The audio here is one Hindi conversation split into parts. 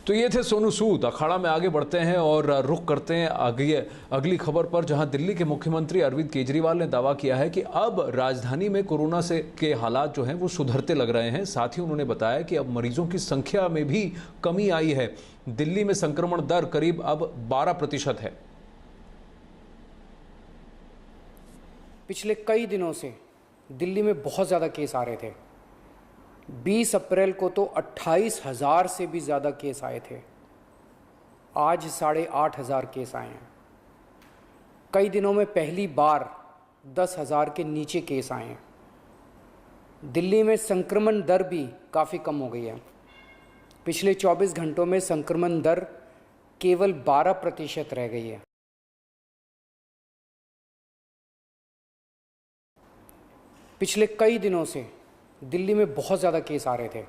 तो ये थे सोनू सूद। अखाड़ा में आगे बढ़ते हैं और रुख करते हैं अगली खबर पर, जहां दिल्ली के मुख्यमंत्री अरविंद केजरीवाल ने दावा किया है कि अब राजधानी में कोरोना से के हालात जो हैं वो सुधरते लग रहे हैं। साथ ही उन्होंने बताया कि अब मरीजों की संख्या में भी कमी आई है। दिल्ली में संक्रमण दर करीब अब 12% है। पिछले कई दिनों से दिल्ली में बहुत ज़्यादा केस आ रहे थे। 20 अप्रैल को तो 28,000 से भी ज़्यादा केस आए थे। आज 8,500 केस आए हैं। कई दिनों में पहली बार 10,000 के नीचे केस आए हैं। दिल्ली में संक्रमण दर भी काफ़ी कम हो गई है। पिछले 24 घंटों में संक्रमण दर केवल 12% रह गई है। पिछले कई दिनों से दिल्ली में बहुत ज़्यादा केस आ रहे थे।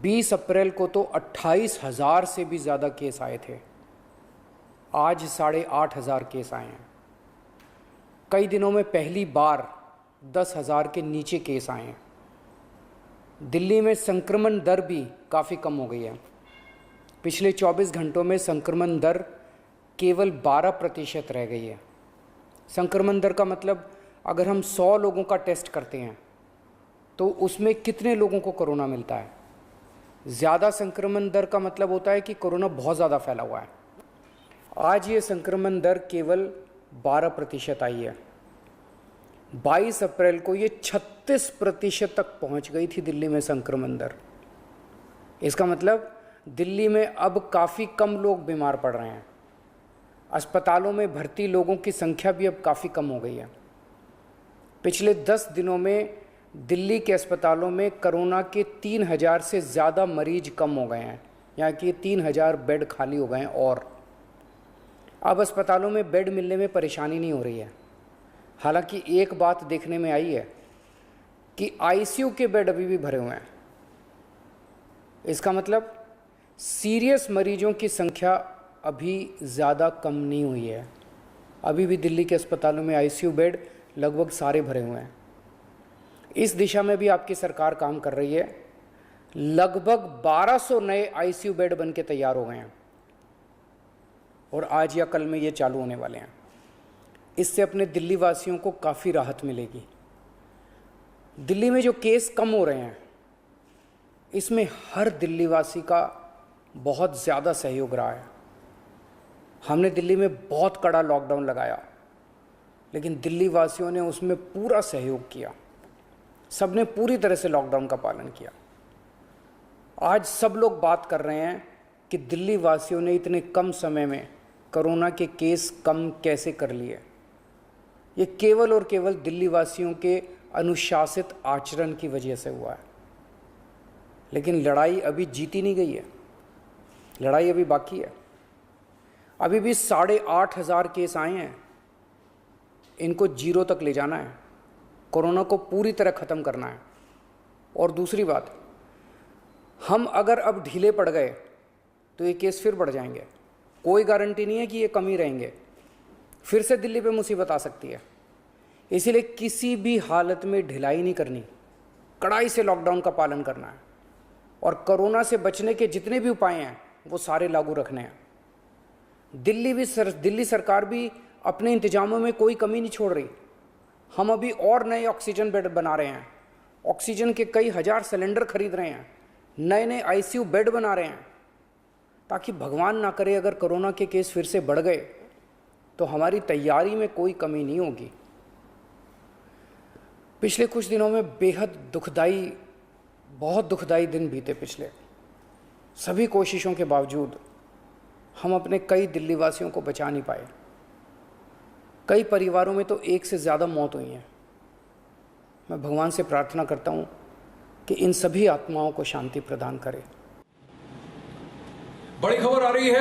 20 अप्रैल को तो 28,000 से भी ज़्यादा केस आए थे। आज 8,500 केस आए हैं। कई दिनों में पहली बार 10,000 के नीचे केस आए हैं। दिल्ली में संक्रमण दर भी काफ़ी कम हो गई है। पिछले 24 घंटों में संक्रमण दर केवल 12% रह गई है। संक्रमण दर का मतलब, अगर हम 100 लोगों का टेस्ट करते हैं तो उसमें कितने लोगों को कोरोना मिलता है। ज़्यादा संक्रमण दर का मतलब होता है कि कोरोना बहुत ज़्यादा फैला हुआ है। आज ये संक्रमण दर केवल 12% आई है। 22 अप्रैल को ये 36% तक पहुंच गई थी दिल्ली में संक्रमण दर। इसका मतलब दिल्ली में अब काफ़ी कम लोग बीमार पड़ रहे हैं। अस्पतालों में भर्ती लोगों की संख्या भी अब काफ़ी कम हो गई है। पिछले 10 दिनों में दिल्ली के अस्पतालों में कोरोना के 3,000 से ज़्यादा मरीज कम हो गए हैं। यहाँ कि 3,000 बेड खाली हो गए हैं और अब अस्पतालों में बेड मिलने में परेशानी नहीं हो रही है। हालांकि एक बात देखने में आई है कि आईसीयू के बेड अभी भी भरे हुए हैं। इसका मतलब सीरियस मरीजों की संख्या अभी ज़्यादा कम नहीं हुई है। अभी भी दिल्ली के अस्पतालों में आईसीयू बेड लगभग सारे भरे हुए हैं। इस दिशा में भी आपकी सरकार काम कर रही है। लगभग 1200 नए आईसीयू बेड बन के तैयार हो गए हैं और आज या कल में ये चालू होने वाले हैं। इससे अपने दिल्ली वासियों को काफ़ी राहत मिलेगी। दिल्ली में जो केस कम हो रहे हैं, इसमें हर दिल्ली वासी का बहुत ज़्यादा सहयोग रहा है। हमने दिल्ली में बहुत कड़ा लॉकडाउन लगाया, लेकिन दिल्ली वासियों ने उसमें पूरा सहयोग किया। सबने पूरी तरह से लॉकडाउन का पालन किया। आज सब लोग बात कर रहे हैं कि दिल्ली वासियों ने इतने कम समय में कोरोना के केस कम कैसे कर लिए। ये केवल और केवल दिल्ली वासियों के अनुशासित आचरण की वजह से हुआ है। लेकिन लड़ाई अभी जीती नहीं गई है। लड़ाई अभी बाकी है। अभी भी 8,500 केस आए हैं। इनको 0 तक ले जाना है। कोरोना को पूरी तरह ख़त्म करना है। और दूसरी बात, हम अगर अब ढीले पड़ गए तो ये केस फिर बढ़ जाएंगे। कोई गारंटी नहीं है कि ये कम ही रहेंगे। फिर से दिल्ली पे मुसीबत आ सकती है। इसीलिए किसी भी हालत में ढिलाई नहीं करनी। कड़ाई से लॉकडाउन का पालन करना है और कोरोना से बचने के जितने भी उपाय हैं वो सारे लागू रखने हैं। दिल्ली सरकार भी अपने इंतजामों में कोई कमी नहीं छोड़ रही। हम अभी और नए ऑक्सीजन बेड बना रहे हैं। ऑक्सीजन के कई हज़ार सिलेंडर खरीद रहे हैं। नए नए आईसीयू बेड बना रहे हैं, ताकि भगवान ना करे अगर कोरोना के केस फिर से बढ़ गए तो हमारी तैयारी में कोई कमी नहीं होगी। पिछले कुछ दिनों में बेहद दुखदाई, बहुत दुखदाई दिन बीते। पिछले सभी कोशिशों के बावजूद हम अपने कई दिल्ली वासियों को बचा नहीं पाए। कई परिवारों में तो एक से ज़्यादा मौत हुई हैं। मैं भगवान से प्रार्थना करता हूँ कि इन सभी आत्माओं को शांति प्रदान करे। बड़ी खबर आ रही है।